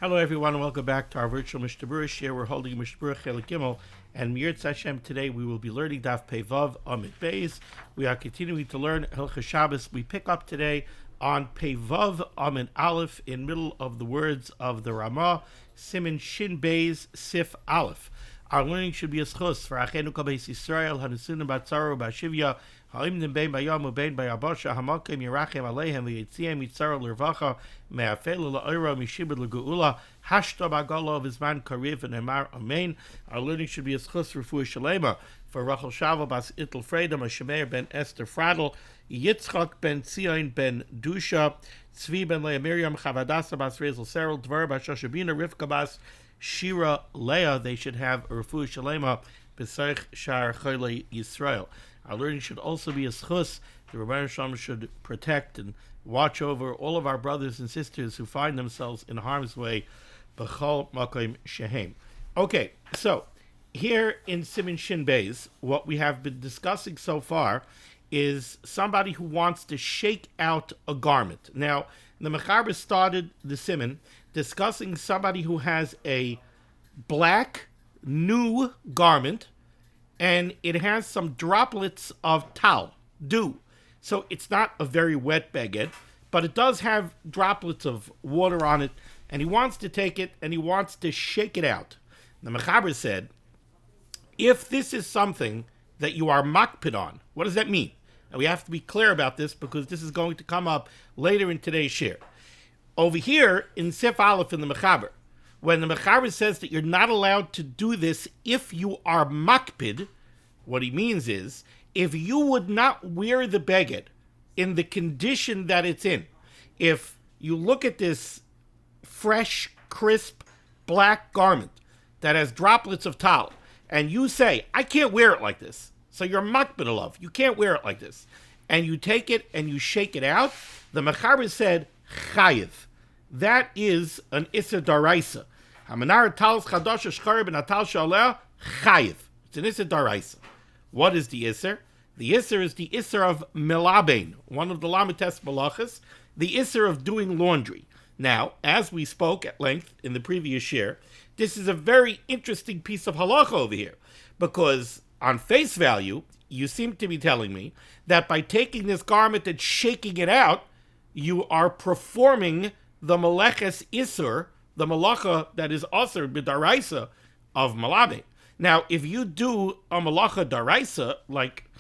Hello, everyone, and welcome back to our virtual Mishnah Berurah share. We're holding Mishnah Berurah Chelik Gimel, and Mirtz Hashem today we will be learning Daf Pei Vav Amid Beis. We are continuing to learn Hilchos Shabbos. We pick up today on Pei Vav Amid Aleph, in middle of the words of the Ramah, Siman Shin Beis Sif Aleph. Our learning should be a schus for Achenu Kol Beis Yisrael Hanusunim Batzaru Bashivya Ha'imnim Bein Bayam Ubein Bayabasha Hamakim Yerachem Aleihem V'Yitziam Yitzar L'Rvacha Me'afelu La'Oira Mishibud L'Geula Hashta B'Gala V'Zman Kariv and Emar Amen. Our learning should be a schus Refuah Shalema for Rachel Shava Bas Ittel Freida Mashemeir Ben Esther Fradel Yitzchak Ben Tzion Ben Dusha Tzvi Ben Leah Miriam Chavadasa Bas Rezel Serel Dvar Bas Shashabina Rivka Bas Shira Leah. They should have a Refuah Shalema B'Seich Shar Chole Yisrael. Our learning should also be a schus. The Rebbeinu Shalom should protect and watch over all of our brothers and sisters who find themselves in harm's way. B'chol makom shehem. Okay, so here in Siman Shin Beis, what we have been discussing so far is somebody who wants to shake out a garment. Now, the Mechaber started the Siman discussing somebody who has a black, new garment, and it has some droplets of tal, dew. So it's not a very wet beged, but it does have droplets of water on it, and he wants to take it and he wants to shake it out. The Mechaber said, if this is something that you are makpid on, what does that mean? And we have to be clear about this because this is going to come up later in today's share. Over here in Sif Aleph in the Mechaber, when the Mechaber says that you're not allowed to do this if you are makpid, what he means is, if you would not wear the beged in the condition that it's in, if you look at this fresh, crisp, black garment that has droplets of tal, and you say, I can't wear it like this, so you're makpid alav, you can't wear it like this, and you take it and you shake it out, the Mechaber said, chayiv. That is an Isser Daraisa. Hamanar Tal's Chadash Shchar ben Atal Shaleh Chayiv. It's an Isser Daraisa. What is the Isser? The Isser is the Isser of Melabein, one of the Lamites Malachas, the Isser of doing laundry. Now, as we spoke at length in the previous year, this is a very interesting piece of halacha over here, because on face value, you seem to be telling me that by taking this garment and shaking it out, you are performing the Meleches Isser, the malacha that is also b'daraisa of malabe. Now, if you do a malacha daraisa, like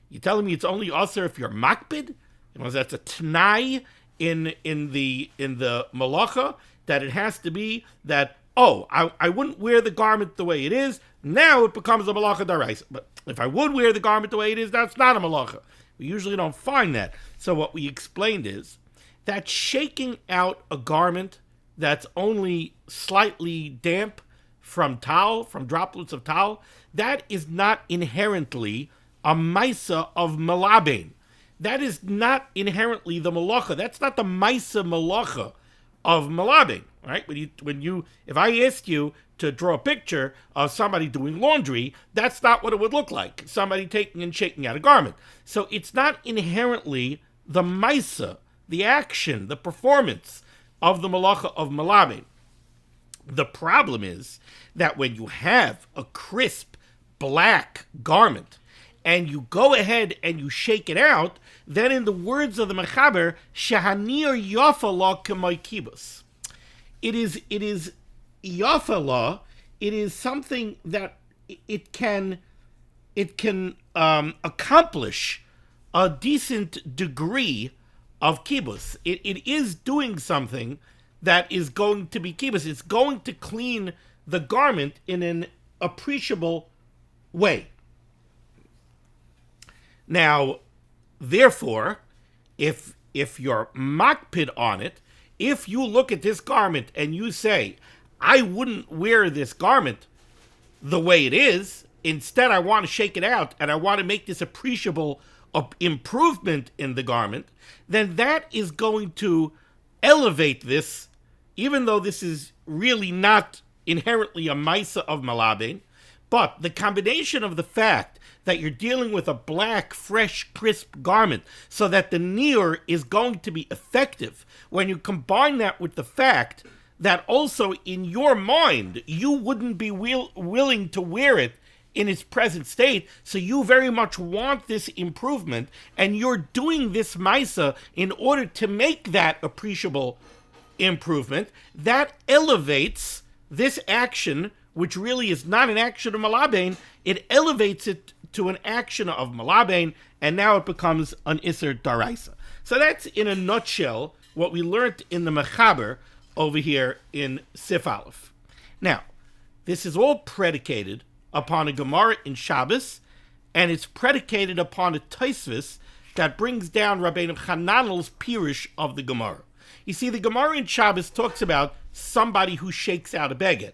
you're telling me it's only also if you're makpid, that's a t'nai in the malacha, that it has to be that, I wouldn't wear the garment the way it is, now it becomes a malacha daraisa. But if I would wear the garment the way it is, that's not a malacha. We usually don't find that. So what we explained is that shaking out a garment that's only slightly damp from tal, from droplets of tal, that is not inherently a maisa of malabein. That is not inherently the malacha. That's not the maisa malacha of malabein, right? If I asked you to draw a picture of somebody doing laundry, that's not what it would look like. Somebody taking and shaking out a garment. So it's not inherently the maisa, the action, the performance of the malacha of malabe. The problem is that when you have a crisp black garment and you go ahead and you shake it out, then in the words of the Mechaber, shahanir yafala k'may kibus. It is yafala. It is something that it can accomplish a decent degree of kibbutz. It is doing something that is going to be kibbutz. It's going to clean the garment in an appreciable way. Now, therefore, if you're makpid on it, if you look at this garment and you say, I wouldn't wear this garment the way it is, instead I want to shake it out and I want to make this appreciable improvement in the garment, then that is going to elevate this, even though this is really not inherently a maisa of malabein, but the combination of the fact that you're dealing with a black, fresh, crisp garment so that the niur is going to be effective, when you combine that with the fact that also in your mind, you wouldn't be willing to wear it in its present state, so you very much want this improvement, and you're doing this Maisa in order to make that appreciable improvement, that elevates this action, which really is not an action of Malabain, it elevates it to an action of Malabain, and now it becomes an Isser Daraisa. So that's, in a nutshell, what we learned in the Mechaber over here in Sif Aleph. Now, this is all predicated upon a Gemara in Shabbos, and it's predicated upon a Tosfos that brings down Rabbeinu Hananel's Pirush of the Gemara. You see, the Gemara in Shabbos talks about somebody who shakes out a beged,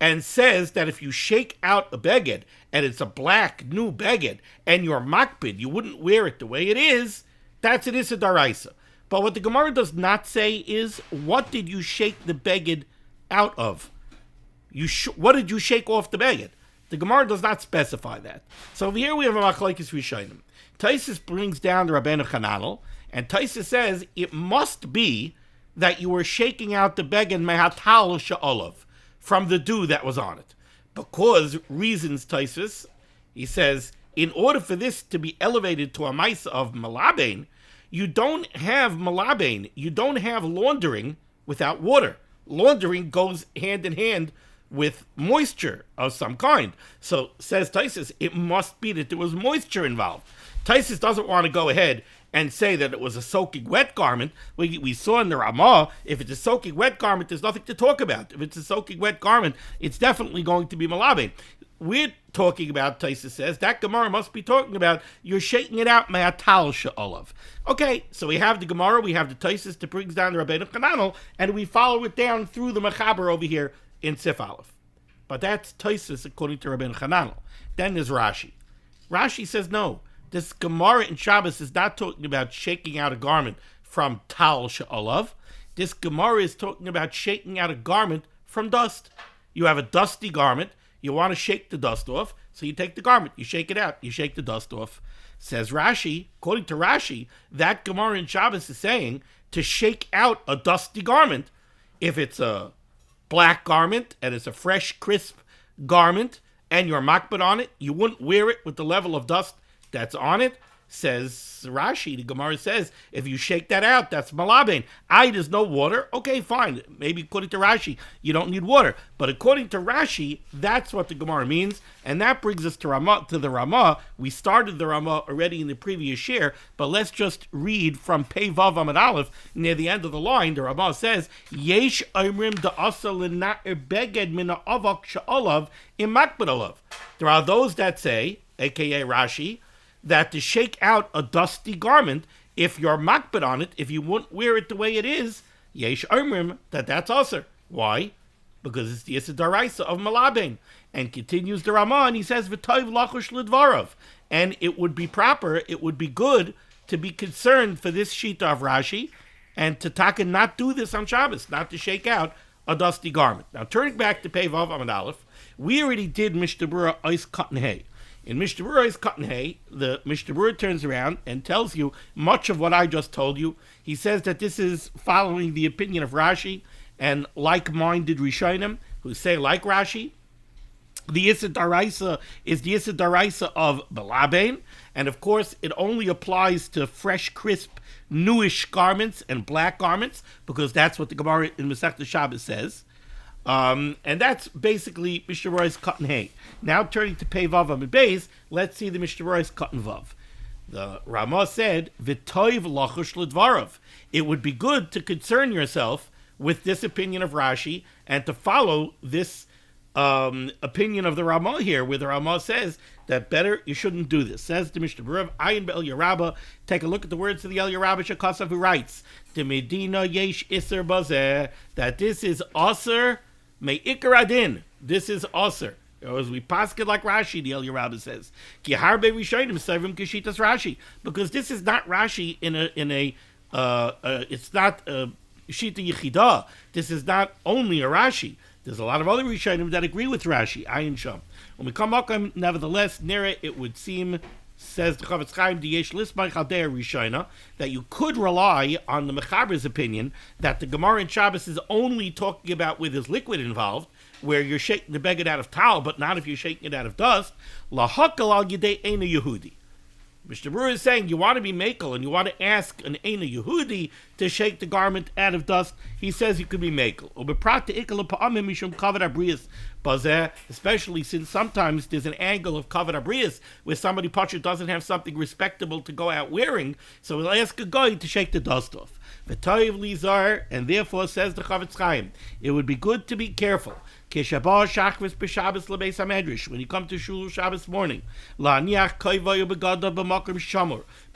and says that if you shake out a beged, and it's a black, new beged, and you're makbid, you wouldn't wear it the way it is, that's an Issa Daraisa. But what the Gemara does not say is, what did you shake the beged out of? What did you shake off the beged? The Gemara does not specify that. So over here we have a Machlokes Rishonim. Tosfos brings down the Rabbeinu Hananel, and Tosfos says it must be that you were shaking out the beged mehatal she'olav, from the dew that was on it. Because, reasons Tosfos, he says, in order for this to be elevated to a Maisa of Malabain, you don't have Malabain, you don't have laundering without water. Laundering goes hand in hand with moisture of some kind. So, says Tosfos, it must be that there was moisture involved. Tosfos doesn't want to go ahead and say that it was a soaking wet garment. We saw in the Ramah, if it's a soaking wet garment, there's nothing to talk about. If it's a soaking wet garment, it's definitely going to be Malabain. We're talking about, Tosfos says, that Gemara must be talking about, you're shaking it out, me'atal she'olav. Okay, so we have the Gemara, we have the Tosfos that brings down the Rabbeinu Hananel, and we follow it down through the Mechaber over here in Sif Aleph. But that's Tosfos according to Rabbeinu Hananel. Then there's Rashi. Rashi says no. This Gemara in Shabbos is not talking about shaking out a garment from tal she'olav. This Gemara is talking about shaking out a garment from dust. You have a dusty garment, you want to shake the dust off, so you take the garment, you shake it out, you shake the dust off. Says Rashi, according to Rashi, that Gemara in Shabbos is saying to shake out a dusty garment, if it's a black garment and it's a fresh, crisp garment, and you're makbid on it, you wouldn't wear it with the level of dust that's on it. Says Rashi, the Gemara says, if you shake that out, that's Malabain. There's no water. Okay, fine. Maybe according to Rashi, you don't need water. But according to Rashi, that's what the Gemara means. And that brings us to the Ramah. We started the Ramah already in the previous year, but let's just read from Pei Vav Amud Aleph, near the end of the line. The Ramah says, Yesh Oimrim da'asa l'na'er beged min ha'avak she'olav im makbid olav. There are those that say, aka Rashi, that to shake out a dusty garment, if you're makbid on it, if you won't wear it the way it is, yesh omrim, that's aser. Why? Because it's the Issa Daraisa of Malabain. And continues the Ramah, and he says, V'toiv lachush l'dvarav. And it would be proper, it would be good to be concerned for this shita of Rashi, and to taka not do this on Shabbos, not to shake out a dusty garment. Now, turning back to Pei Vav Amud Aleph, we already did Mishnah Berurah Ois Katan Hay. In Mishnah Berurah Ois Katan Hay, the Mishnah Berurah turns around and tells you much of what I just told you. He says that this is following the opinion of Rashi and like-minded Rishonim who say, like Rashi, the Issa Daraisa is the Issa Daraisa of Balabain, and of course it only applies to fresh, crisp, newish garments and black garments, because that's what the Gemara in Masechta Shabbos says. And that's basically Mishnah Berurah Ois Katan Hay. Now turning to Pei Vav Amud Beis, let's see the Mishnah Berurah Ois Katan Vav. The Ramah said, V'toiv lachush l'dvarav. It would be good to concern yourself with this opinion of Rashi and to follow this opinion of the Ramah here, where the Ramah says that better you shouldn't do this. Says the Mishnah Berurah, Ayin be'el Yerabah. Take a look at the words of the El Yerabah Shekasav, who writes, "The Medina yesh iser bazeh," that this is aser me'ikar adin. This is aser. As we paskin like Rashi, the El Yerabah says, Ki harbe rishonim sevim kishitas Rashi, because this is not Rashi in a it's not a shita yichida. This is not only a Rashi. There's a lot of other Rishonim that agree with Rashi. Ayin Sham. When we come up, nevertheless, near it would seem Says the Chavetz Chaim, that you could rely on the Mechaber's opinion that the Gemara in Shabbos is only talking about where there's liquid involved, where you're shaking the beged out of towel, but not if you're shaking it out of dust. Lahakal al yedei eina Yehudi. Mishnah Berurah is saying you want to be makel and you want to ask an eina Yehudi to shake the garment out of dust. He says you could be makel. Especially since sometimes there's an angle of kavod abrius where somebody doesn't have something respectable to go out wearing, so we'll ask a guy to shake the dust off. And therefore, says the Chavetz Chaim, it would be good to be careful. When you come to Shul Shabbos morning,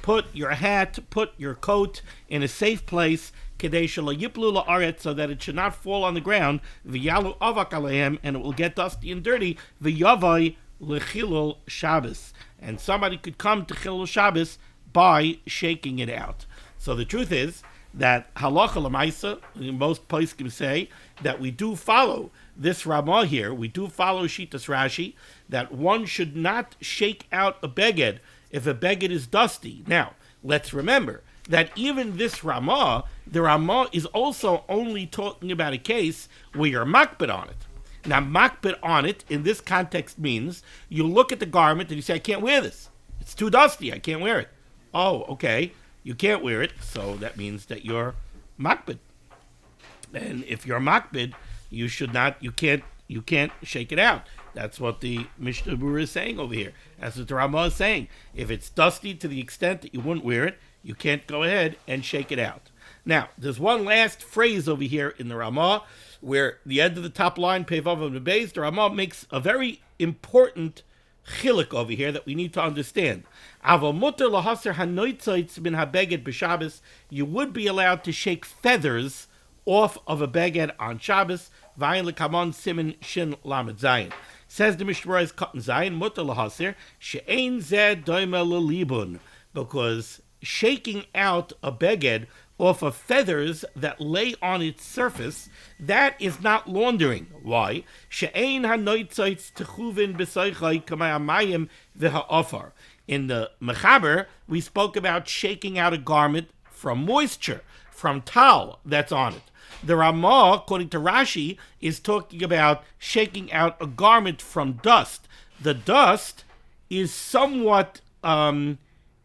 put your hat, put your coat in a safe place, so that it should not fall on the ground, and it will get dusty and dirty, and somebody could come to Chilul Shabbos by shaking it out. So the truth is that halacha l'maisa, most poskim say that we do follow this Ramah here, we do follow Shitas Rashi, that one should not shake out a beged if a beged is dusty. Now, let's remember that even this Ramah, the Ramah is also only talking about a case where you're makbid on it. Now, makbid on it in this context means you look at the garment and you say, I can't wear this. It's too dusty, I can't wear it. Oh, okay, you can't wear it, so that means that you're makbid. And if you're makbid, you can't shake it out. That's what the Mishnah Berurah is saying over here. That's what the Ramah is saying. If it's dusty to the extent that you wouldn't wear it, you can't go ahead and shake it out. Now, there's one last phrase over here in the Ramah, where the end of the top line, Pevav of the base, the Ramah makes a very important chiluk over here that we need to understand. You would be allowed to shake feathers off of a beged on Shabbos. Siman Shin Lamed Zayin. Says the Mishnah Berurah is cut in Zayin, mutter lahasir, she'ein zeh doime lelibun, because shaking out a beged off of feathers that lay on its surface, that is not laundering. Why? She'ein hanoitzaitz techuvin b'soichai kamay hamayim v'ha'ofar. In the Mechaber, we spoke about shaking out a garment from moisture, from towel that's on it. The Ramah, according to Rashi, is talking about shaking out a garment from dust. The dust is somewhat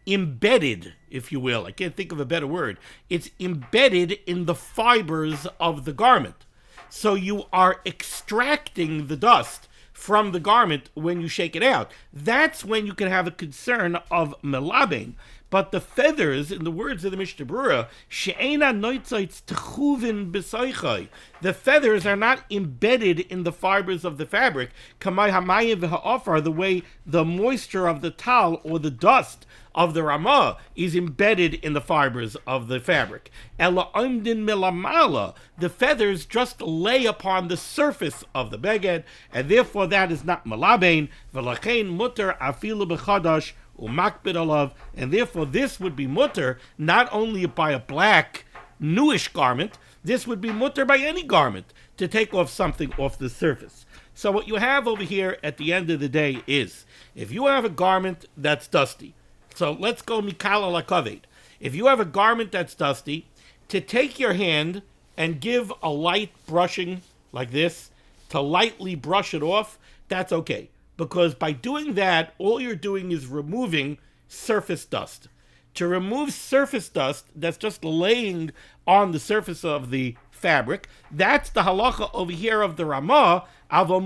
embedded, if you will. I can't think of a better word. It's embedded in the fibers of the garment. So you are extracting the dust from the garment when you shake it out. That's when you can have a concern of melabein. But the feathers, in the words of the Mishnah Berurah, she'ena noitzaitz techuvin b'soichai. The feathers are not embedded in the fibers of the fabric, kamay hamayim v'ha'ofar, the way the moisture of the towel or the dust of the Ramah is embedded in the fibers of the fabric. Ela oimdin milamala, the feathers just lay upon the surface of the beged, and therefore that is not malabein. V'lachein mutter afilu b'chadash umakbid alav, and therefore this would be mutter not only by a black newish garment, this would be mutter by any garment to take off something off the surface. So what you have over here at the end of the day is, if you have a garment that's dusty, so let's go mikala lakaved. If you have a garment that's dusty, to take your hand and give a light brushing like this, to lightly brush it off, that's okay. Because by doing that, all you're doing is removing surface dust. To remove surface dust that's just laying on the surface of the fabric, that's the halacha over here of the Ramah, and the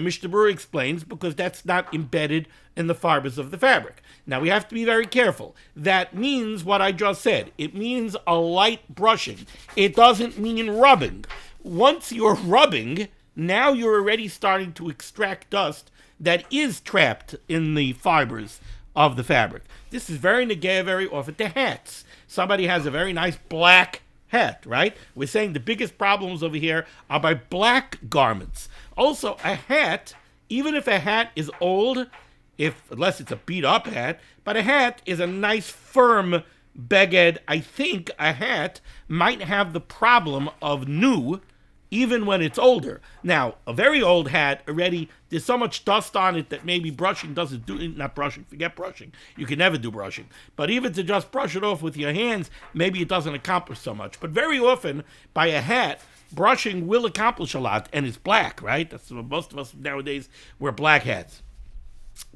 Mishnah Berurah explains, because that's not embedded in the fibers of the fabric. Now we have to be very careful. That means what I just said. It means a light brushing. It doesn't mean rubbing. Once you're rubbing, now you're already starting to extract dust that is trapped in the fibers of the fabric. This is very negaya, very often to hats. Somebody has a very nice black hat, right? We're saying the biggest problems over here are by black garments. Also, a hat, even if a hat is old, unless it's a beat-up hat, but a hat is a nice, firm beged. I think a hat might have the problem of new, even when it's older. Now, a very old hat already, there's so much dust on it that maybe brushing doesn't do, not brushing, forget brushing. You can never do brushing. But even to just brush it off with your hands, maybe it doesn't accomplish so much. But very often, by a hat, brushing will accomplish a lot, and it's black, right? That's what most of us nowadays wear black hats.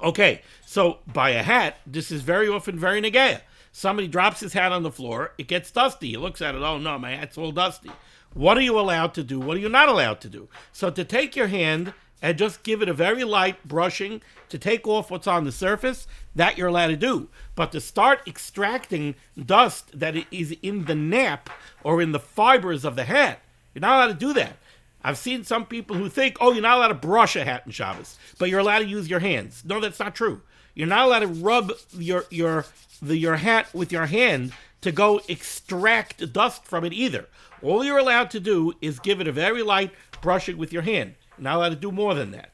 Okay, so by a hat, this is very often very negaya. Somebody drops his hat on the floor, it gets dusty. He looks at it, oh no, my hat's all dusty. What are you allowed to do? What are you not allowed to do? So to take your hand and just give it a very light brushing to take off what's on the surface, that you're allowed to do. But to start extracting dust that is in the nap or in the fibers of the hat, you're not allowed to do that. I've seen some people who think, oh, you're not allowed to brush a hat in Shabbos, but you're allowed to use your hands. No, that's not true. You're not allowed to rub your hat with your hand to go extract dust from it either. All you're allowed to do is give it a very light brushing with your hand. You're not allowed to do more than that.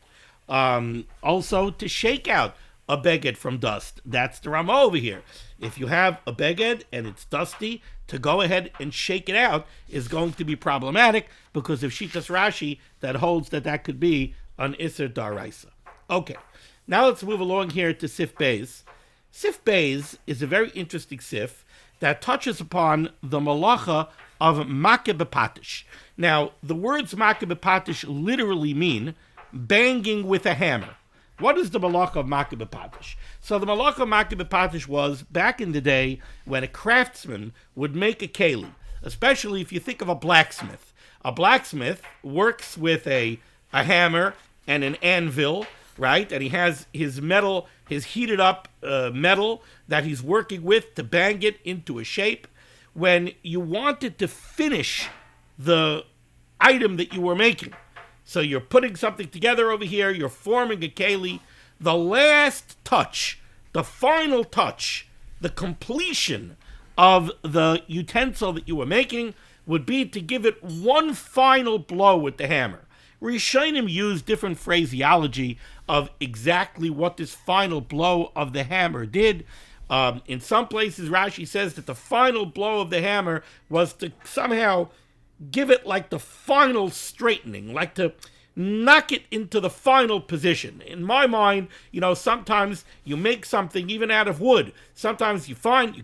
Also, to shake out a beged from dust. That's the Ramah over here. If you have a beged and it's dusty, to go ahead and shake it out is going to be problematic because of Shitas Rashi that holds that could be an Isser Daraisa. Okay, now let's move along here to Sif Beis. Sif Beis is a very interesting sif that touches upon the malacha of makeh b'patish. Now, the words makeh b'patish literally mean banging with a hammer. What is the malacha of makeh b'patish? So the malacha of makeh b'patish was back in the day when a craftsman would make a keli, especially if you think of a blacksmith. A blacksmith works with a hammer and an anvil, right? And he has his metal, his heated up metal that he's working with to bang it into a shape. When you wanted to finish the item that you were making, so you're putting something together over here, you're forming a keli, the last touch, the final touch, the completion of the utensil that you were making would be to give it one final blow with the hammer. Rishonim use different phraseology of exactly what this final blow of the hammer did. In some places, Rashi says that the final blow of the hammer was to somehow give it like the final straightening, like to knock it into the final position. In my mind, sometimes you make something even out of wood. Sometimes you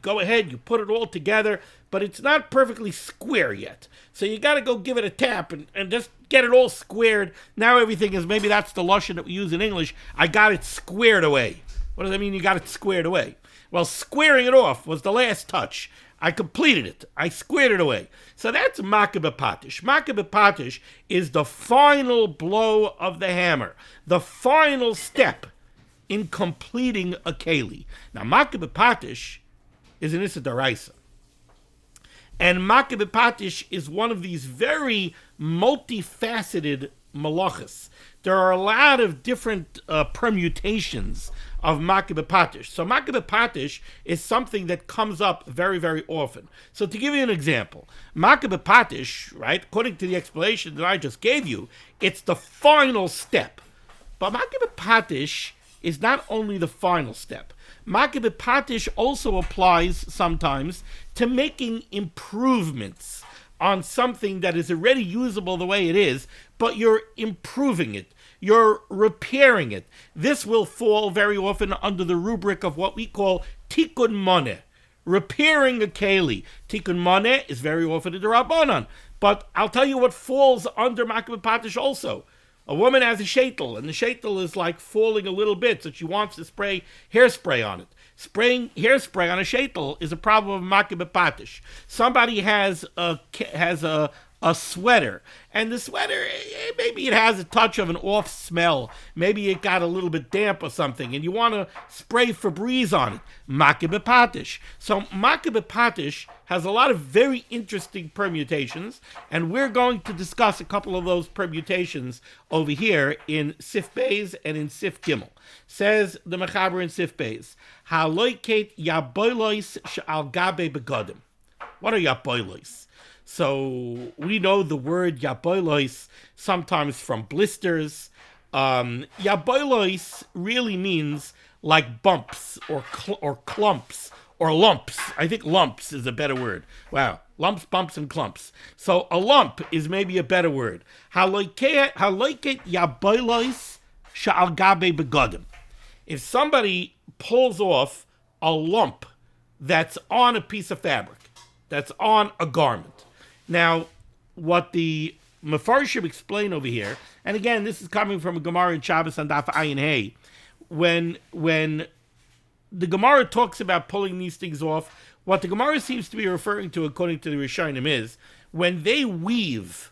go ahead, you put it all together, but it's not perfectly square yet. So you got to go give it a tap and just get it all squared. Now everything is, maybe that's the lashon that we use in English, I got it squared away. What does that mean, you got it squared away? Well, squaring it off was the last touch. I completed it. I squared it away. So that's makeh b'patish. Makeh b'patish is the final blow of the hammer, the final step in completing a keli. Now, makeh b'patish is an Issa Daraisa. And makeh b'patish is one of these very multifaceted malachas. There are a lot of different permutations of makeh b'patish. So makeh b'patish is something that comes up very, very often. So to give you an example, makeh b'patish, right, according to the explanation that I just gave you, it's the final step. But makeh b'patish is not only the final step. Makeh b'patish also applies sometimes to making improvements on something that is already usable the way it is, but you're improving it. You're repairing it. This will fall very often under the rubric of what we call tikkun moneh, repairing a keli. Tikkun moneh is very often a d'Rabbanan, but I'll tell you what falls under makeh b'patish also. A woman has a sheitel, and the sheitel is like falling a little bit, so she wants to spray hairspray on it. Spraying hairspray on a sheitel is a problem of makeh b'patish. Somebody has a sweater, and the sweater, maybe it has a touch of an off smell, maybe it got a little bit damp or something, and you want to spray Febreze on it, makeh b'patish. So makeh b'patish has a lot of very interesting permutations, and we're going to discuss a couple of those permutations over here in Sif Beis and in Sif Gimel. Says the Mechaber in Sif Beis, ha'loiket yaboilois she'al gabe begodim. What are yaboilois? So we know the word yaboilois sometimes from blisters. Yaboilois really means like bumps or clumps or lumps. I think lumps is a better word. Wow. Lumps, bumps, and clumps. So a lump is maybe a better word. Haloiket yaboilois sha'al gabe begodim. If somebody pulls off a lump that's on a piece of fabric, that's on a garment. Now, what the Mefarshim explain over here, and again, this is coming from a Gemara in Shabbos and Daf Ayin Hey, when the Gemara talks about pulling these things off, what the Gemara seems to be referring to, according to the Rishonim, is when they weave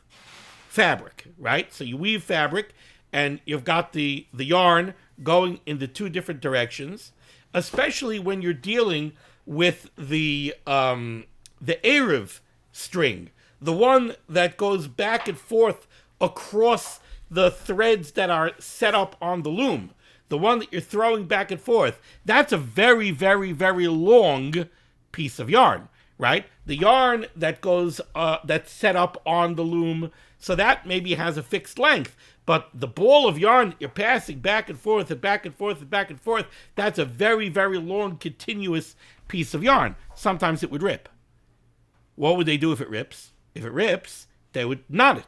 fabric, right? So you weave fabric, and you've got the yarn going in the two different directions, especially when you're dealing with the Erev string, the one that goes back and forth across the threads that are set up on the loom, the one that you're throwing back and forth. That's a very, very, very long piece of yarn, right? The yarn that goes, that's set up on the loom, so that maybe has a fixed length. But the ball of yarn that you're passing back and forth and back and forth and back and forth, that's a very, very long, continuous piece of yarn. Sometimes it would rip. What would they do if it rips? If it rips, they would knot it.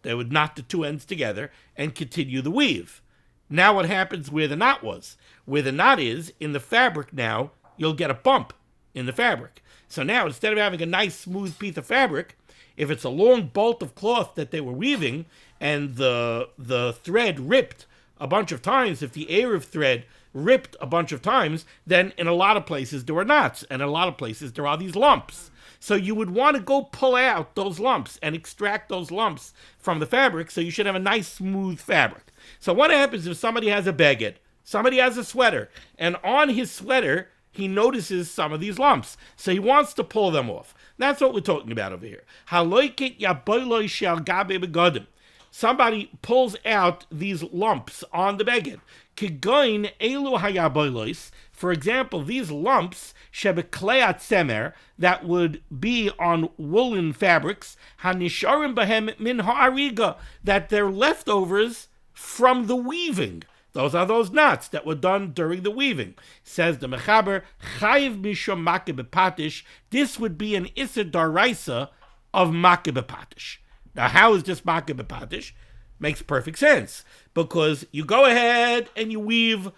They would knot the two ends together and continue the weave. Now what happens where the knot was? Where the knot is, in the fabric now, you'll get a bump in the fabric. So now, instead of having a nice, smooth piece of fabric, if it's a long bolt of cloth that they were weaving, and the thread ripped a bunch of times, if the Erev thread ripped a bunch of times, then in a lot of places there are knots, and in a lot of places there are these lumps. So you would want to go pull out those lumps and extract those lumps from the fabric, so you should have a nice, smooth fabric. So what happens if somebody has a beged, somebody has a sweater, and on his sweater, he notices some of these lumps, so he wants to pull them off. That's what we're talking about over here. Haloiket yaboiloi shel gabe begodim. Somebody pulls out these lumps on the beged. Kigoin elu hayaboilois. For example, these lumps shebekleat semer, that would be on woolen fabrics, hanisharim bahem min ha'ariga, that they're leftovers from the weaving. Those are those knots that were done during the weaving. Says the Mechaber, chayiv mishum makeh bepatish. This would be an Issur Daraisa of makeh bepatish. Now, how is this makeh bepatish? Makes perfect sense, because you go ahead and you weave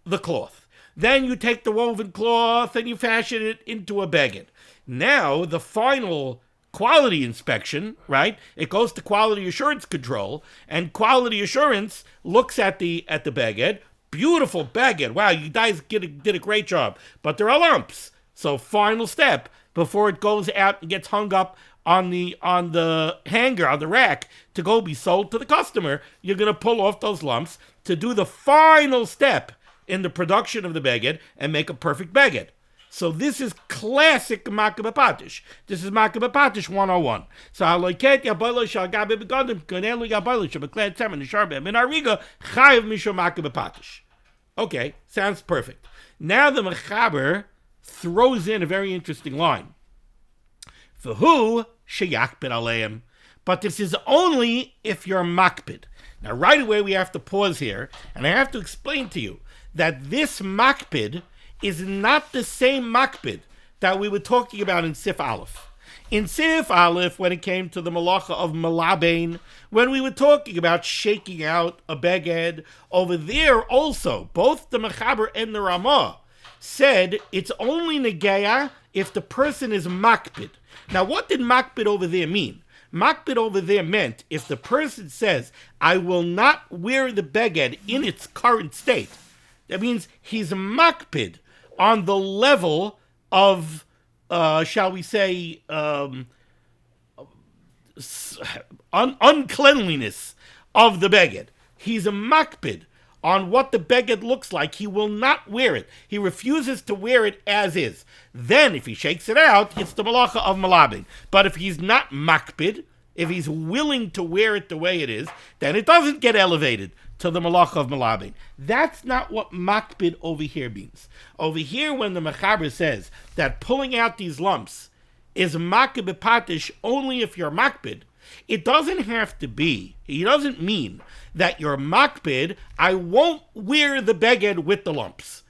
the cloth. Then you take the woven cloth and you fashion it into a beged. Now, the final quality inspection, right? It goes to quality assurance control, and quality assurance looks at the beged. Beautiful beged. Wow, you guys did a great job. But there are lumps. So final step, before it goes out and gets hung up on the hanger, on the rack, to go be sold to the customer, you're going to pull off those lumps to do the final step in the production of the beged and make a perfect beged. So this is classic makeh bepatish. This is makeh bepatish 101. So haloiket yaboiloi shel gabe begodim konelu yaboiloi shebekleat semer nishar behem min ha'ariga chayiv mishum makeh bepatish. Okay, sounds perfect. Now the Mechaber throws in a very interesting line. V'hu sheyakpid aleim. But this is only if you're makpid. Now right away we have to pause here, and I have to explain to you that this makpid is not the same makpid that we were talking about in Sif Aleph. In Sif Aleph, when it came to the malacha of malabain, when we were talking about shaking out a beged, over there also, both the Mechaber and the Ramah said it's only negeya if the person is makpid. Now, what did makpid over there mean? Makpid over there meant if the person says, I will not wear the beged in its current state, that means he's makpid on the level of, shall we say, uncleanliness of the beged. He's a makpid on what the beged looks like. He will not wear it. He refuses to wear it as is. Then, if he shakes it out, it's the malacha of malabin. But if he's not makpid, if he's willing to wear it the way it is, then it doesn't get elevated to the malacha of malabin. That's not what makpid over here means. Over here, when the Mechaber says that pulling out these lumps is makeh bepatish only if you're makpid, it doesn't have to be. He doesn't mean that you're makpid, I won't wear the beged with the lumps.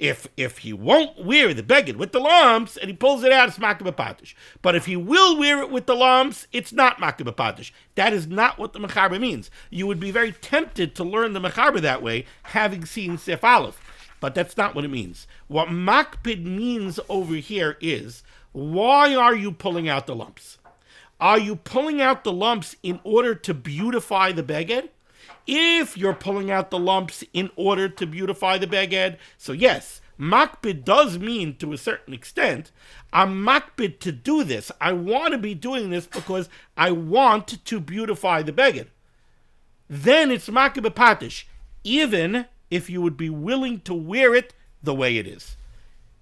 If he won't wear the beged with the lumps and he pulls it out, it's makeh b'patish. But if he will wear it with the lumps, it's not makeh b'patish. That is not what the mechaber means. You would be very tempted to learn the mechaber that way, having seen Sif Aleph. But that's not what it means. What makpid means over here is, why are you pulling out the lumps? Are you pulling out the lumps in order to beautify the beged? If you're pulling out the lumps in order to beautify the beged, so yes, makpid does mean to a certain extent, I'm makpid to do this. I want to be doing this because I want to beautify the beged. Then it's makeh b'patish, even if you would be willing to wear it the way it is.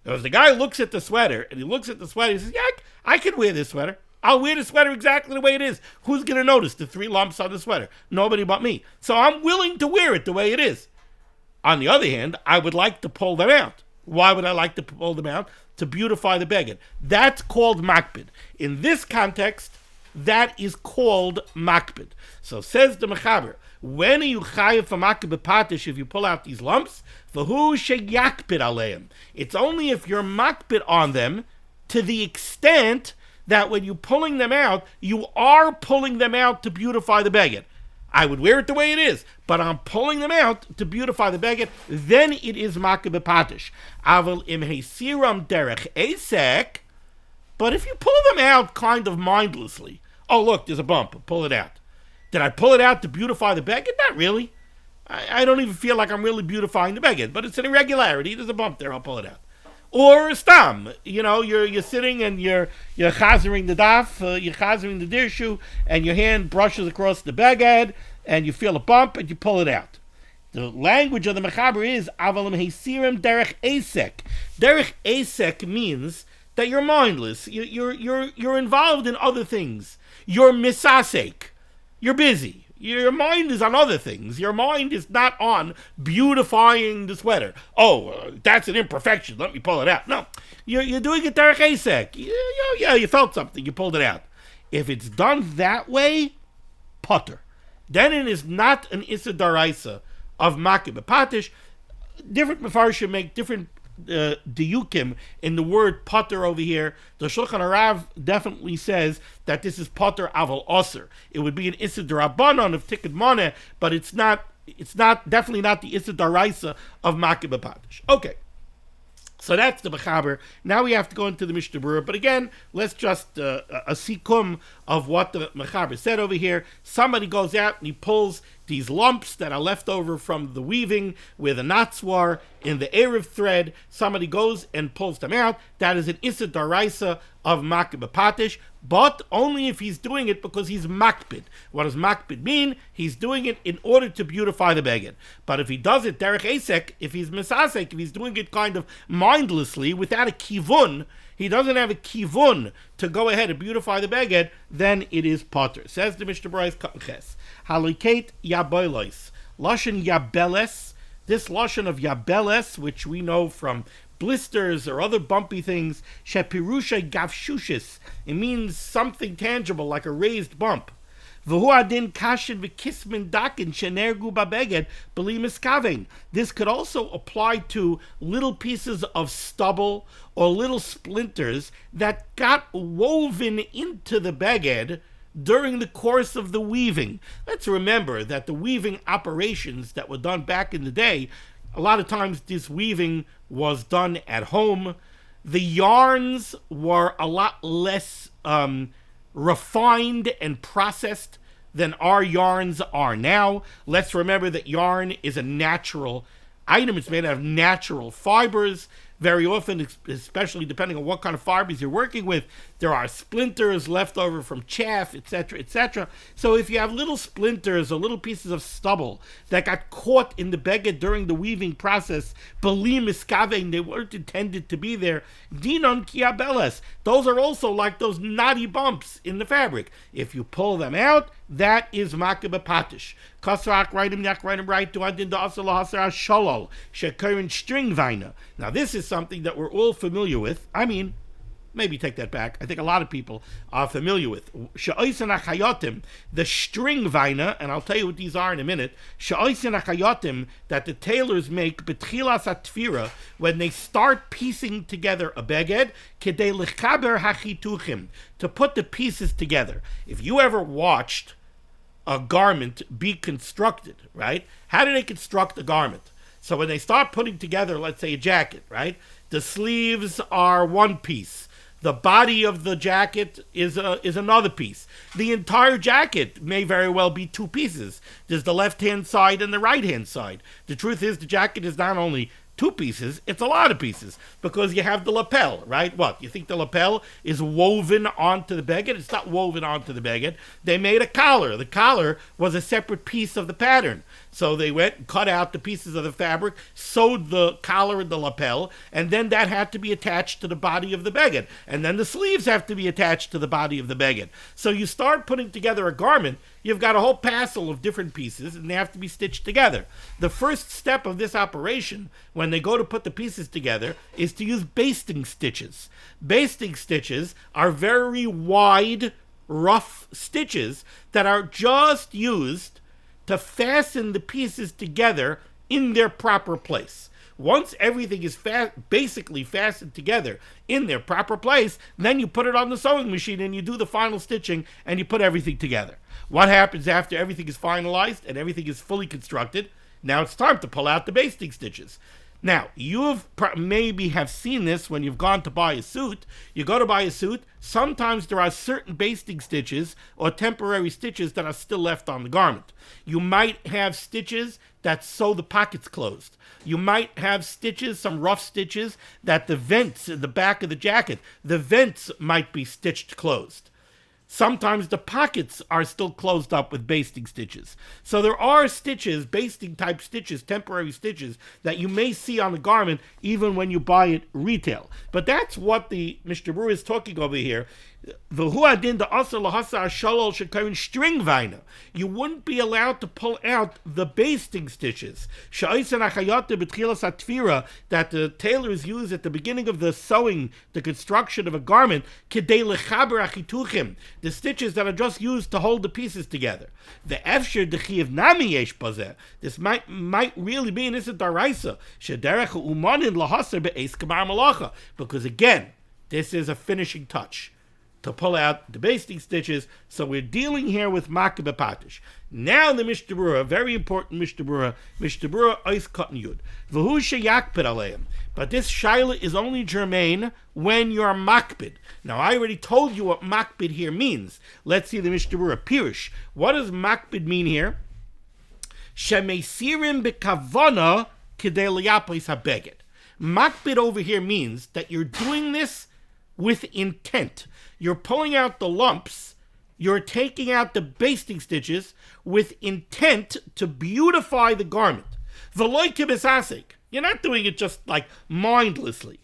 Because the guy looks at the sweater, and he says, yeah, I can wear this sweater. I'll wear the sweater exactly the way it is. Who's going to notice the 3 lumps on the sweater? Nobody but me. So I'm willing to wear it the way it is. On the other hand, I would like to pull them out. Why would I like to pull them out? To beautify the beged. That's called makpid. In this context, that is called makpid. So says the mechaber, when are you chayav for makeh b'patish if you pull out these lumps? V'hu sheyakpid aleim. It's only if you're makpid on them to the extent that when you're pulling them out, you are pulling them out to beautify the beged. I would wear it the way it is, but I'm pulling them out to beautify the beged, then it is makeh b'patish. Aval im heisiram derech esek, but if you pull them out kind of mindlessly, oh look, there's a bump, pull it out. Did I pull it out to beautify the beged? Not really. I don't even feel like I'm really beautifying the beged, but it's an irregularity. There's a bump there, I'll pull it out. Or stam, you're sitting and you're chazering the daf, you're chazering the dirshu, and your hand brushes across the beged, and you feel a bump, and you pull it out. The language of the mechaber is avalim heisirim derech esek. Derech esek means that you're mindless. You're involved in other things. You're misasek. You're busy. Your mind is on other things. Your mind is not on beautifying the sweater. Oh, that's an imperfection. Let me pull it out. No, you're doing it derech esek. Yeah, you felt something. You pulled it out. If it's done that way, putter. Then it is not an issa daraisa of makeh b'patish. Different mefarshim make different diyukim in the word putter over here. The Shulchan Arav definitely says that this is putter aval osir. It would be an issa darabanan of tikkun moneh, but it's definitely not the issa daraisa of makeh b'patish. Okay. So that's the mechaber. Now we have to go into the Mishnah Berurah. But again, let's just a sikum of what the mechaber said over here. Somebody goes out and he pulls these lumps that are left over from the weaving with a natswar in the Erev thread. Somebody goes and pulls them out. That is an issa daraisa of makeh b'patish, but only if he's doing it because he's makpid. What does makpid mean? He's doing it in order to beautify the beged. But if he does it derech esek, if he's misasek, if he's doing it kind of mindlessly without a kivun, he doesn't have a kivun to go ahead and beautify the beged, then it is potter. Says the Mishnah Berurah, Haliket yabelos, lashon yabeles. This lashon of yabeles, which we know from blisters or other bumpy things, shepirusha gavshushis. It means something tangible, like a raised bump. V'hu adin kashin v'kismin dakin shenergu babeged b'li miskavein. This could also apply to little pieces of stubble or little splinters that got woven into the beged during the course of the weaving. Let's remember that the weaving operations that were done back in the day, a lot of times this weaving was done at home. The yarns were a lot less refined and processed than our yarns are now. Let's remember that yarn is a natural item. It's made out of natural fibers. Very often, especially depending on what kind of fibers you're working with, there are splinters left over from chaff, etc., etc. So if you have little splinters or little pieces of stubble that got caught in the beged during the weaving process, b'li miskavein, they weren't intended to be there, dinon kiabeles. Those are also like those knotty bumps in the fabric. If you pull them out, that is makeh b'patish. Kasrak writing right to adin da asal hasar shalol shekerin string vina. Now this is something that we're all familiar with. I mean, maybe take that back. I think a lot of people are familiar with. She'oisen achayotim, the string vina, and I'll tell you what these are in a minute. She'oisen achayotim, that the tailors make betchilas atfira, when they start piecing together a beged, kedei lechaber hachituchim, to put the pieces together. If you ever watched a garment be constructed, right? How do they construct a garment? So when they start putting together, let's say a jacket, right? The sleeves are one piece. The body of the jacket is another piece. The entire jacket may very well be two pieces. There's the left-hand side and the right-hand side. The truth is the jacket is not only two pieces, it's a lot of pieces, because you have the lapel, right? What, you think the lapel is woven onto the beged? It's not woven onto the beged. They made a collar. The collar was a separate piece of the pattern. So they went and cut out the pieces of the fabric, sewed the collar and the lapel, and then that had to be attached to the body of the beged. And then the sleeves have to be attached to the body of the beged. So you start putting together a garment, you've got a whole passel of different pieces, and they have to be stitched together. The first step of this operation, when they go to put the pieces together, is to use basting stitches. Basting stitches are very wide, rough stitches that are just used to fasten the pieces together in their proper place. Once everything is basically fastened together in their proper place, then you put it on the sewing machine and you do the final stitching and you put everything together. What happens after everything is finalized and everything is fully constructed? Now it's time to pull out the basting stitches. Now, you maybe have seen this when you've gone to buy a suit. You go to buy a suit, sometimes there are certain basting stitches or temporary stitches that are still left on the garment. You might have stitches that sew the pockets closed. You might have stitches, some rough stitches, that the vents in the back of the jacket, the vents might be stitched closed. Sometimes the pockets are still closed up with basting stitches. So there are stitches, basting type stitches, temporary stitches, that you may see on the garment even when you buy it retail. But that's what the Mishnah Berurah is talking over here. String vina. You wouldn't be allowed to pull out the basting stitches that the tailors use at the beginning of the sewing, the construction of a garment, the stitches that are just used to hold the pieces together. This might really be an issa daraisa, because again, this is a finishing touch to pull out the basting stitches. So we're dealing here with Makeh B'Patish. Now the Mishnah Berurah, very important Mishnah Berurah Ois Katan Yud. V'hu sheyakpid aleim. But this shaila is only germane when you're makpid. Now I already told you what makpid here means. Let's see the Mishnah Berurah Pirush. What does makpid mean here? Shemesirim b'kavana k'dei liyaplis habeged. Makpid over here means that you're doing this with intent. You're pulling out the lumps, you're taking out the basting stitches with intent to beautify the garment. V'loi kibesasik. You're not doing it just like mindlessly.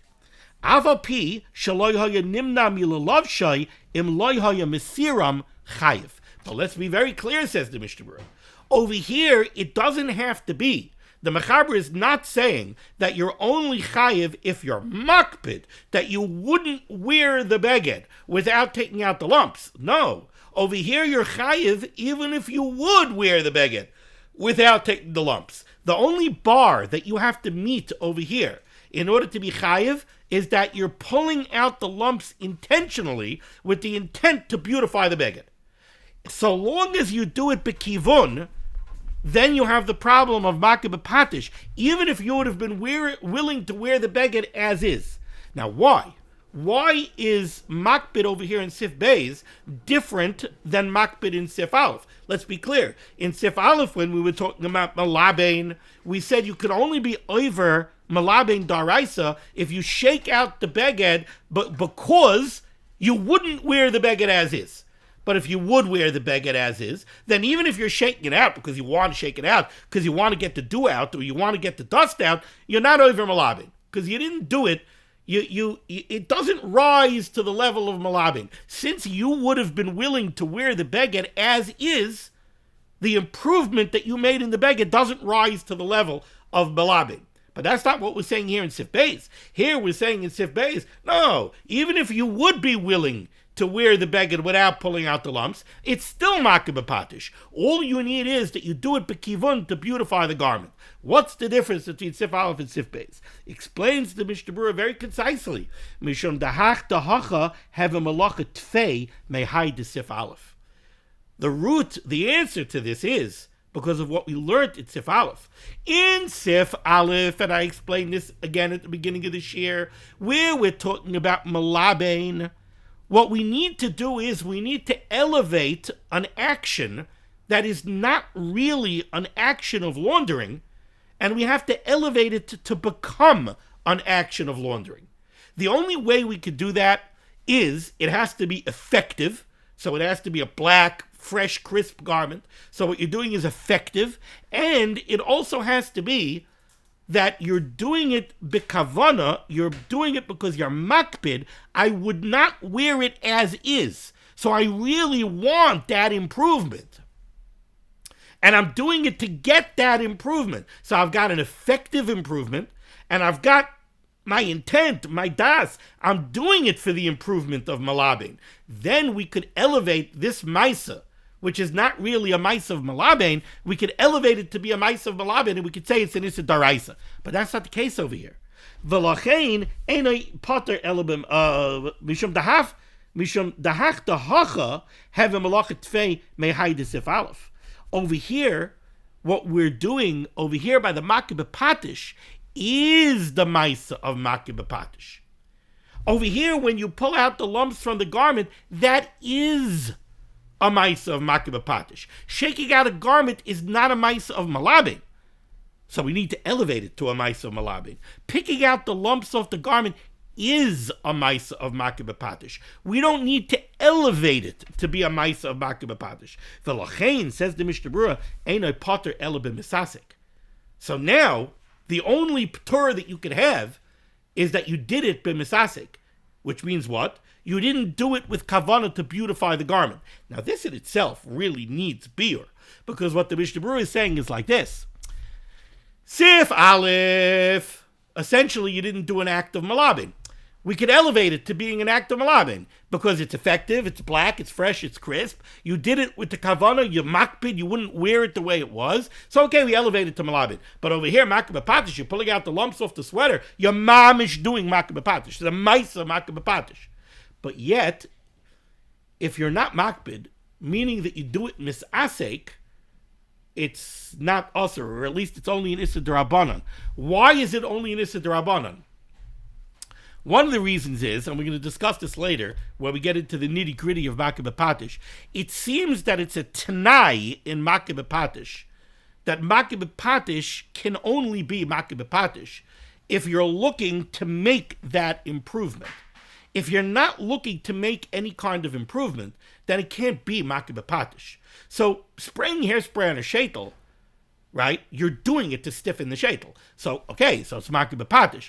Avapi shaloi haya nimna milalav shay im loi haya mesiram chayiv. But let's be very clear, says the Mishnah Berurah. Over here, it doesn't have to be. The Mechaber is not saying that you're only chayiv if you're makpid, that you wouldn't wear the beged without taking out the lumps. No. Over here, you're chayiv even if you would wear the beged without taking the lumps. The only bar that you have to meet over here in order to be chayiv is that you're pulling out the lumps intentionally with the intent to beautify the beged. So long as you do it b'kivun, then you have the problem of Makeh B'Patish, even if you would have been willing to wear the beged as is. Now, why? Why is Makpid over here in Sif Beis different than Makpid in Sif Aleph? Let's be clear. In Sif Aleph, when we were talking about Malabain, we said you could only be over Malabain Daraisa if you shake out the beged, but because you wouldn't wear the beged as is. But if you would wear the beged as is, then even if you're shaking it out because you want to shake it out, because you want to get the dew out or you want to get the dust out, you're not over malabin because you didn't do it. It doesn't rise to the level of malabin. Since you would have been willing to wear the beged as is, the improvement that you made in the beged doesn't rise to the level of malabin. But that's not what we're saying here in Sif Beis. Here we're saying in Sif Beis, no, even if you would be willing to wear the beged without pulling out the lumps, it's still makeh b'patish. All you need is that you do it b'kivun to beautify the garment. What's the difference between Sif Aleph and Sif Beis? Explains the Mishnah Berurah very concisely. Mishum dahach dahacha have a malacha tfei mehai de Sif Aleph. The answer to this is because of what we learned in Sif Aleph. In Sif Aleph, and I explained this again at the beginning of this year, where we're talking about malabein, what we need to do is we need to elevate an action that is not really an action of laundering, and we have to elevate it to become an action of laundering. The only way we could do that is it has to be effective, so it has to be a black, fresh, crisp garment. So what you're doing is effective, and it also has to be that you're doing it b'kavana, you're doing it because you're makpid. I would not wear it as is. So I really want that improvement. And I'm doing it to get that improvement. So I've got an effective improvement, and I've got my intent, my das. I'm doing it for the improvement of malabin. Then we could elevate this maisa, which is not really a mice of malabein, we could elevate it to be a mice of malabein, and we could say it's an issa daraisa. But that's not the case over here. V'lachein einay poter elabim mishum dahach dahacha have a malachet tfei mehai de Sif Aleph. Over here, what we're doing over here by the makeh b'patish is the mice of makeh b'patish. Over here, when you pull out the lumps from the garment, that is a maisa of makeh b'patish. Shaking out a garment is not a maisa of malabin. So we need to elevate it to a maisa of malabin. Picking out the lumps off the garment is a maisa of makeh b'patish. We don't need to elevate it to be a maisa of makeh b'patish. V'lachein, says the Mishnah Berurah, einay poter ela b'misasek. So now, the only Torah that you could have is that you did it b'misasek. Which means what? You didn't do it with kavanah to beautify the garment. Now, this in itself really needs biur, because what the Mishnah Berurah is saying is like this. Sif Aleph, essentially you didn't do an act of malabin. We could elevate it to being an act of malabin, because it's effective, it's black, it's fresh, it's crisp. You did it with the kavanah, you makpid, you wouldn't wear it the way it was. So okay, we elevate it to malabin. But over here, makeh b'patish, you're pulling out the lumps off the sweater, your mamish doing makeh b'patish. The maisa makeh b'patish. But yet, if you're not makpid, meaning that you do it misasek, it's not usher, or at least it's only an issa d'Rabbanan. Why is it only an issa d'Rabbanan? One of the reasons is, and we're going to discuss this later, when we get into the nitty-gritty of makeh b'patish, it seems that it's a tanai in makeh b'patish, that makeh b'patish can only be makeh b'patish if you're looking to make that improvement. If you're not looking to make any kind of improvement, then it can't be makeh b'patish. So spraying hairspray on a shaitel, right, you're doing it to stiffen the shaitel. So, okay, so it's makeh b'patish.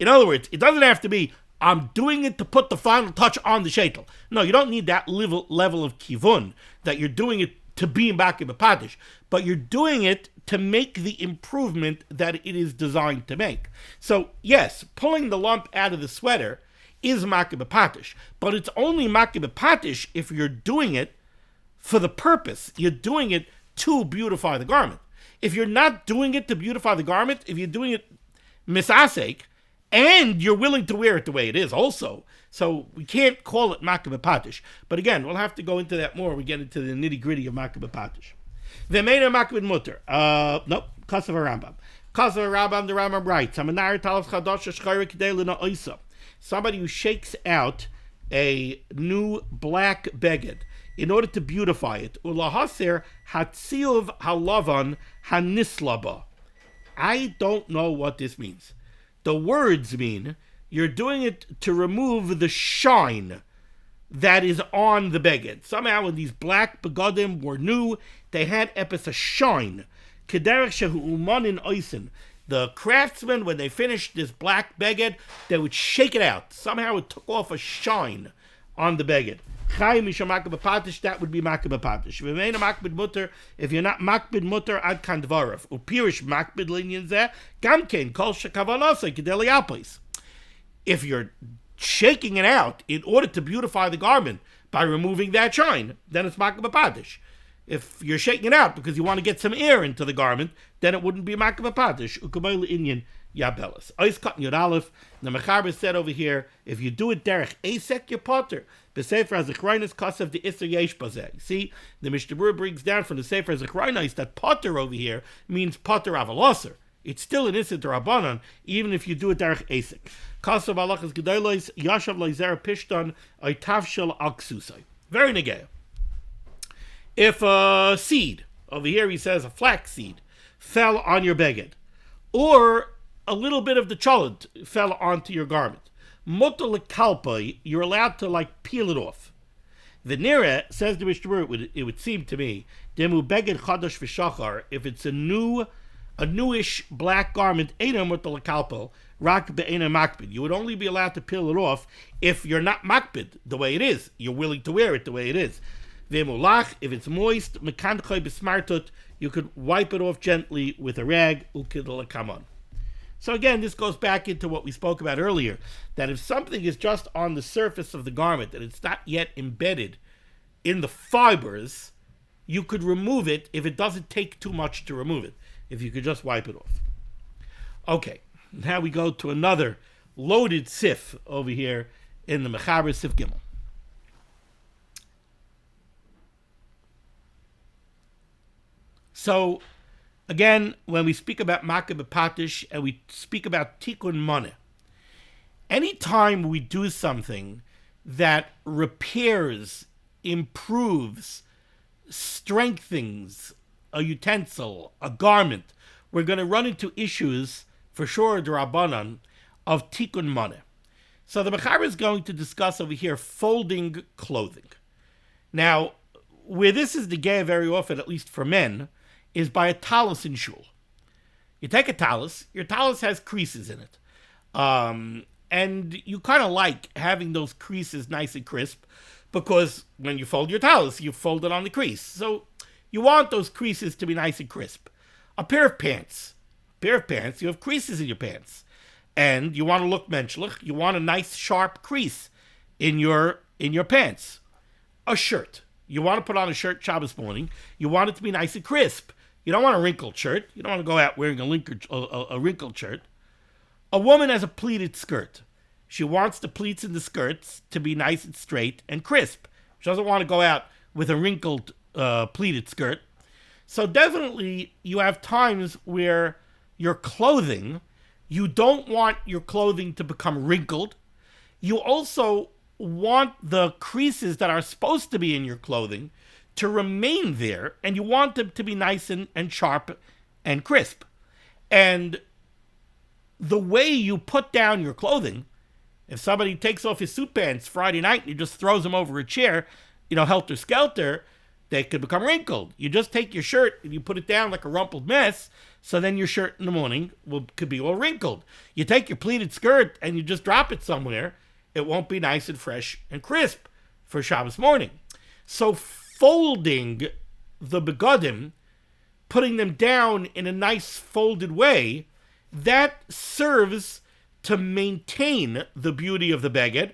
In other words, it doesn't have to be, I'm doing it to put the final touch on the shaitel. No, you don't need that level of kivun, that you're doing it to be makeh b'patish, but you're doing it to make the improvement that it is designed to make. So, yes, pulling the lump out of the sweater is makeh b'patish, but it's only makeh b'patish if you're doing it for the purpose. You're doing it to beautify the garment. If you're not doing it to beautify the garment, if you're doing it misasek, and you're willing to wear it the way it is also, so we can't call it makeh b'patish. But again, we'll have to go into that more when we get into the nitty-gritty of makeh b'patish. V'meina makeh b'mutter. Nope, Kasav Rambam. Kasav Rambam, the Rambam writes, Hamanar talav chadash shchayre k'dei l'na'oisa. Somebody who shakes out a new black beged in order to beautify it. Ulahaser hatziyuv halavan hanislaba. I don't know what this means. The words mean you're doing it to remove the shine that is on the beged. Somehow when these black begadim were new, they had epis a shine. Kederech shehu umanin oisin. The craftsmen, when they finished this black beged, they would shake it out. Somehow it took off a shine on the beged. Chai misha makbid patish, that would be makbid patish. V'meina makbid mutter, if you're not makbid mutter ad kan dvarav. Upirish makbid linyan zeh, gamkein kol shekavanasei kedeli alpis. If you're shaking it out in order to beautify the garment by removing that shine, then it's makbid patish. If you're shaking it out because you want to get some air into the garment, then it wouldn't be makbid patish. Ukabayla inyan yabelas. Ois kat yud aleph. The Mechaber said over here, if you do it derech asek, you're potter. The Sefer HaZechraynos kasav the iser yesh bazeh. See, the Mishnah Berurah brings down from the Sefer HaZechraynos that potter over here means potter avaloser. It's still an iser d'Rabbanan, even if you do it derech asek. Kasav alachas gedolos yashav loizer pishton oitav shel aksusai. Very negaya. If a seed, over here he says a flax seed, fell on your beged, or a little bit of the cholent fell onto your garment, mutter lekalpa, you're allowed to peel it off. The nira, says the Mishnah Berurah, it would seem to me, demu beged chadash v'shachar, if it's a newish black garment, eina mutter lekalpa, rak be'ena makbid. You would only be allowed to peel it off if you're not makbid the way it is. You're willing to wear it the way it is. V'emulach, if it's moist, mekanchoi b'smartut, you could wipe it off gently with a rag, ukidol kamon. So again, this goes back into what we spoke about earlier, that if something is just on the surface of the garment and it's not yet embedded in the fibers, you could remove it if it doesn't take too much to remove it, if you could just wipe it off. Okay, now we go to another loaded sif over here in the Mechaber Sif Gimel. So, again, when we speak about makbid patish and we speak about tikkun moneh, anytime we do something that repairs, improves, strengthens a utensil, a garment, we're going to run into issues, for sure, d'Rabbanan, of tikkun moneh. So the Mechaber is going to discuss over here folding clothing. Now, where this is the gay very often, at least for men, is by a talus in shul. You take a talus, your talus has creases in it. And you kind of like having those creases nice and crisp, because when you fold your talus, you fold it on the crease. So you want those creases to be nice and crisp. A pair of pants, you have creases in your pants. And you want to look menschlich, you want a nice sharp crease in your pants. A shirt. You want to put on a shirt Shabbos morning, you want it to be nice and crisp. You don't want a wrinkled shirt. You don't want to go out wearing a wrinkled shirt. A woman has a pleated skirt. She wants the pleats in the skirts to be nice and straight and crisp. She doesn't want to go out with a wrinkled pleated skirt. So definitely you have times where your clothing, you don't want your clothing to become wrinkled. You also want the creases that are supposed to be in your clothing to remain there, and you want them to be nice and sharp and crisp. And the way you put down your clothing, if somebody takes off his suit pants Friday night and he just throws them over a chair, helter-skelter, they could become wrinkled. You just take your shirt and you put it down like a rumpled mess, so then your shirt in the morning could be all wrinkled. You take your pleated skirt and you just drop it somewhere, it won't be nice and fresh and crisp for Shabbos morning. So folding the begadim, putting them down in a nice folded way, that serves to maintain the beauty of the beged,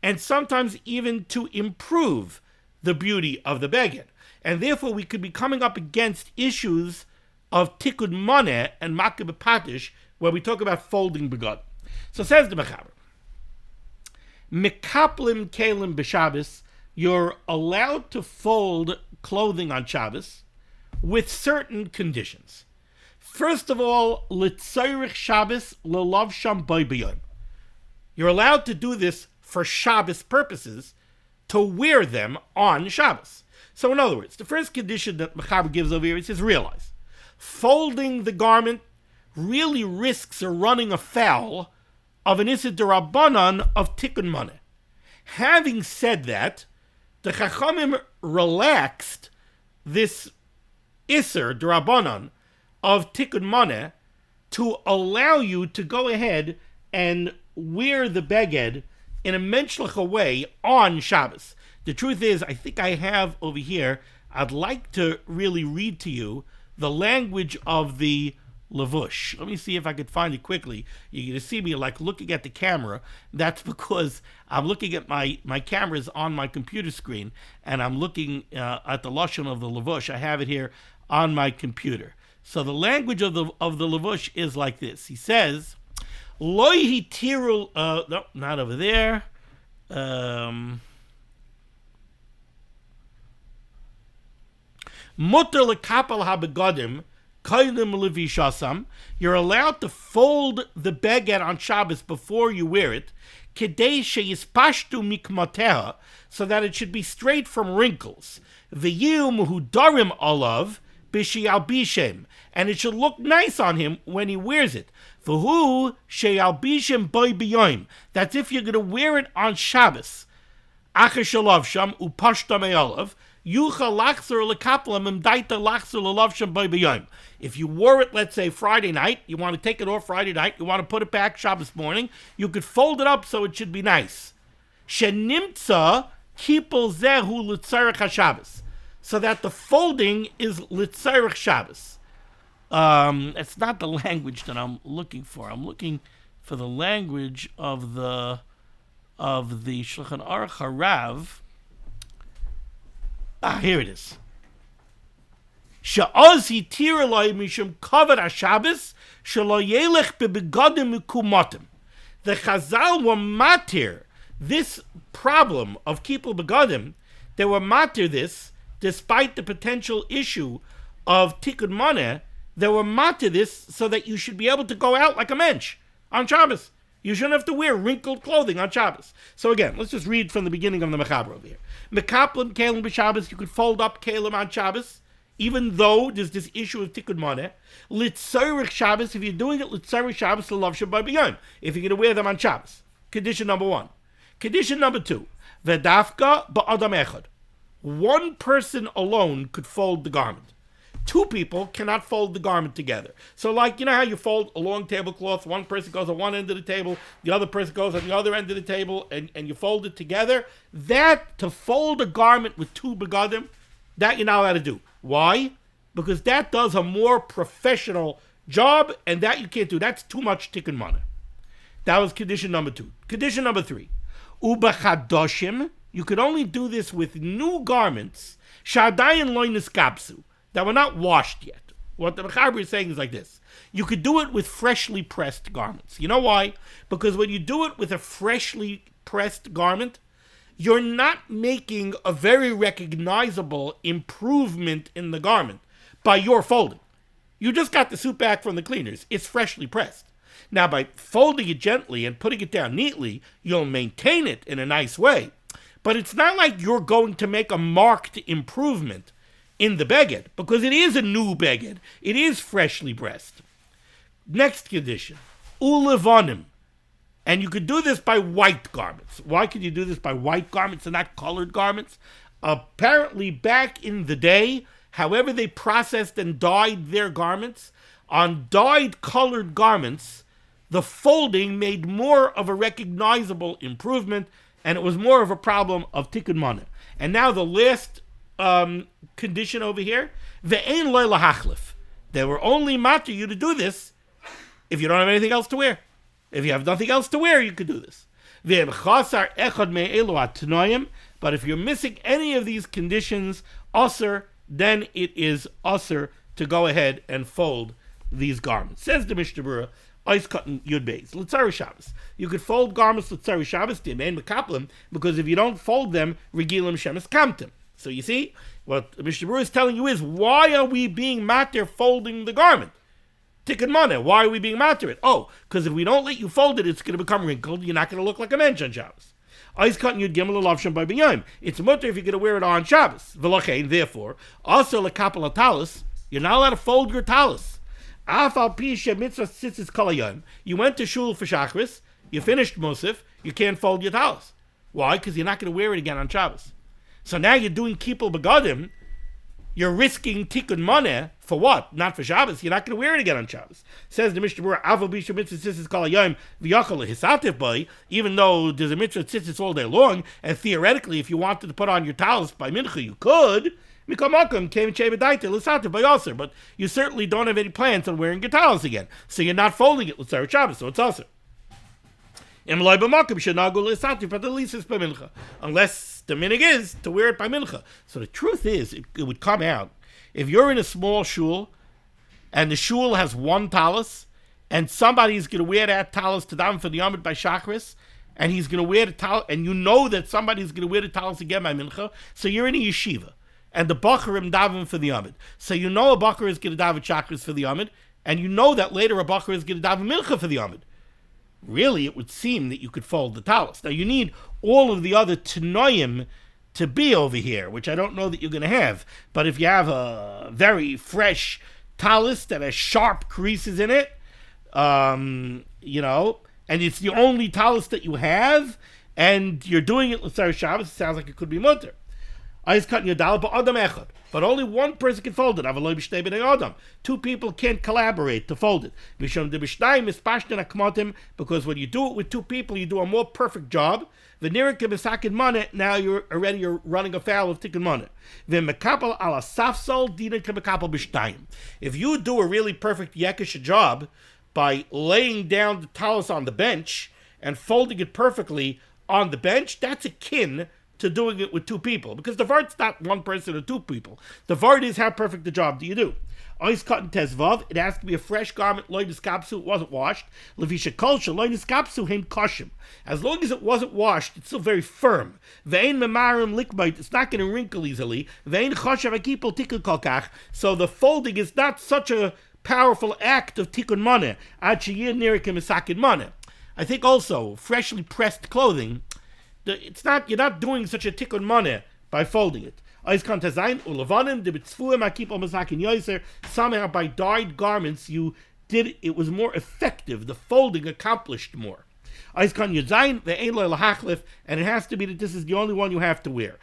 and sometimes even to improve the beauty of the beged. And therefore we could be coming up against issues of tikkun moneh and makbid patish, where we talk about folding begadim. So says the Mechaber, Mikaplim kelim b'Shabbos, you're allowed to fold clothing on Shabbos with certain conditions. First of all, l'tzairich Shabbos l'lav sham b'yom. You're allowed to do this for Shabbos purposes, to wear them on Shabbos. So in other words, the first condition that Mechaber gives over here, it says, realize, folding the garment really risks running afoul of an Issur D'Rabbanan of tikkun moneh. Having said that, the Chachamim relaxed this Issur D'Rabbanan of tikkun moneh to allow you to go ahead and wear the beged in a menschliche way on Shabbos. The truth is, I think I have over here, I'd like to really read to you the language of the Lavush. Let me see if I could find it quickly. You're going to see me like looking at the camera. That's because I'm looking at my camera's on my computer screen, and I'm looking at the Lashon of the Lavush. I have it here on my computer. So the language of the Lavush is like this. He says, Loi hitiru, no, not over there. Mutter lekapel habegadim kailim levishasam. You're allowed to fold the beged on Shabbos before you wear it, kedei sheyispashtu mikmateha, so that it should be straight from wrinkles. V'yiu muhudarim olav b'shialbishem, and it should look nice on him when he wears it. V'hu shealbishem boy b'yoim. That's if you're going to wear it on Shabbos. Acher shalav sham upashta me'olav. If you wore it, let's say Friday night, you want to take it off Friday night, you want to put it back Shabbos morning, you could fold it up so it should be nice. Shenimtza kipol zehu l'tzarech haShabbos, so that the folding is l'tzarech Shabbos. It's not the language that I'm looking for. I'm looking for the language of the Shulchan Aruch Harav. Here it is. Sha'oz hitir eloi mishum kavod haShabbos shelo yelech bebegadim mikumatim. The Chazal were matir this problem of kipul begadim. They were matir this despite the potential issue of tikkun maneh. They were matir this so that you should be able to go out like a mensch on Shabbos. You shouldn't have to wear wrinkled clothing on Shabbos. So again, let's just read from the beginning of the Mechaber over here. Mekaplim kelim b'Shabbos, you could fold up kelim on Shabbos, even though there's this issue of tikkun maneh. Litzarech Shabbos, if you're doing it litzarech Shabbos, l'lav shabbai b'yom, if you're going to wear them on Shabbos. Condition number 1. Condition number 2. V'dafka ba'adam echad. One person alone could fold the garment. 2 people cannot fold the garment together. So like, you know how you fold a long tablecloth, one person goes on one end of the table, the other person goes on the other end of the table, and you fold it together? That, to fold a garment with 2 begadim, that you're not allowed to do. Why? Because that does a more professional job, and that you can't do. That's too much tikkun maneh. That was condition number 2. Condition number 3. Ubachadoshim, you could only do this with new garments, shadayin loy niskapsu, that were not washed yet. What the Mechaber is saying is like this. You could do it with freshly pressed garments. You know why? Because when you do it with a freshly pressed garment, you're not making a very recognizable improvement in the garment by your folding. You just got the suit back from the cleaners. It's freshly pressed. Now, by folding it gently and putting it down neatly, you'll maintain it in a nice way. But it's not like you're going to make a marked improvement in the beged, because it is a new beged. It is freshly pressed. Next condition, ulevanim. And you could do this by white garments. Why could you do this by white garments and not colored garments? Apparently, back in the day, however they processed and dyed their garments, on dyed colored garments, the folding made more of a recognizable improvement, and it was more of a problem of tikkun maneh. And now the last condition over here, ve'ein loy lahachlif. They were only matter you to do this if you don't have anything else to wear. If you have nothing else to wear, you could do this. But if you're missing any of these conditions, usher, then it is usher to go ahead and fold these garments. Says the Mishnah Berurah, Ice cutting Yud Beis, L'tzarech Shabbos. You could fold garments L'tzarech Shabbos, Dimein Mekaplim, because if you don't fold them, Regilim Shemes Kamtim. So you see, what the Mishnah Berurah is telling you is, why are we being matter folding the garment? Tikkun maneh, why are we being matter it? Oh, because if we don't let you fold it, it's going to become wrinkled. You're not going to look like a mensch on Shabbos. Ice cutting Yud Gimel L'lav Shem by B'yom. It's mutter if you're going to wear it on Shabbos. V'lochein, therefore, also l'kapel talis, you're not allowed to fold your talis. Afal pi shemitzvah tzitzis kol hayom. You went to shul for Shachris, you finished Musaf, you can't fold your talis. Why? Because you're not going to wear it again on Shabbos. So now you're doing kipul begadim, you're risking tikkun money for what? Not for Shabbos. You're not going to wear it again on Shabbos. Says the Mishnah Berurah, Avo Bishu Mitzvah Tzitzis Kol Hayom V'Yachal Hisativ Boi, even though there's a Mitzvah Tzitzis all day long, and theoretically, if you wanted to put on your talis by Mincha, you could. But you certainly don't have any plans on wearing your talis again. So you're not folding it, let's say, Shabbos, so it's also. Unless the minig is to wear it by mincha. So the truth is, it would come out, if you're in a small shul, and the shul has one talis, and somebody's going to wear that talis to daven for the Yomid by Shachris, and he's going to wear the talis, and you know that somebody's going to wear the talis again by mincha, so you're in a yeshiva, and the bacharim daven for the Yomid. So you know a bachar is going to daven Shachris for the Yomid, and you know that later a bachar is going to daven mincha for the Yomid. Really, it would seem that you could fold the talis. Now, you need all of the other tanoim to be over here, which I don't know that you're going to have. But if you have a very fresh talis that has sharp creases in it, and it's the only talis that you have, and you're doing it l'tzar Shabbos, it sounds like it could be mutter. But only one person can fold it. Two people can't collaborate to fold it. Because when you do it with two people, you do a more perfect job. Now you're running afoul of tikkun money. If you do a really perfect yekish job by laying down the talis on the bench and folding it perfectly on the bench, that's akin to doing it with two people, because the vart is not one person or two people. The vart is how perfect the job do you do. Ois cotton tezvav, it has to be a fresh garment. Loinus kapsu, it wasn't washed. Levisha kolsha, loinus kapsu heim koshim. As long as it wasn't washed, it's still very firm. Vein memarim likbait, it's not going to wrinkle easily. Vein choshav akipol tikkun kolkach. So the folding is not such a powerful act of tikkun moneh. Ad sheyir nirikim esakin moneh. I think also freshly pressed clothing, you're not doing such a tikkun moneh by folding it. Somehow by dyed garments it was more effective. The folding accomplished more. And it has to be that this is the only one you have to wear.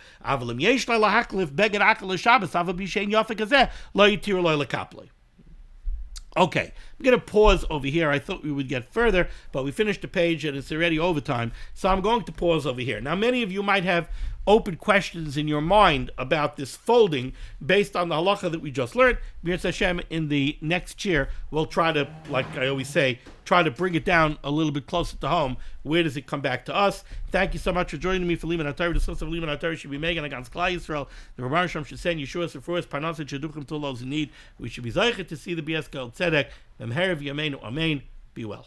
Okay, I'm going to pause over here. I thought we would get further, but we finished the page and it's already overtime, so I'm going to pause over here. Now, many of you might have open questions in your mind about this folding based on the halacha that we just learned. Mirz Hashem, in the next year, we'll try to, like I always say, try to bring it down a little bit closer to home. Where does it come back to us? Thank you so much for joining me for limud HaTorah. The source of limud HaTorah should be Megan against Klal Yisrael. The Rabban Shem should send Yeshua Sefruas Parnas and Sheduchim to those in need. We should be zeichet to see the BS Gal Tzedek. V'mherav Yameinu Amen. Be well.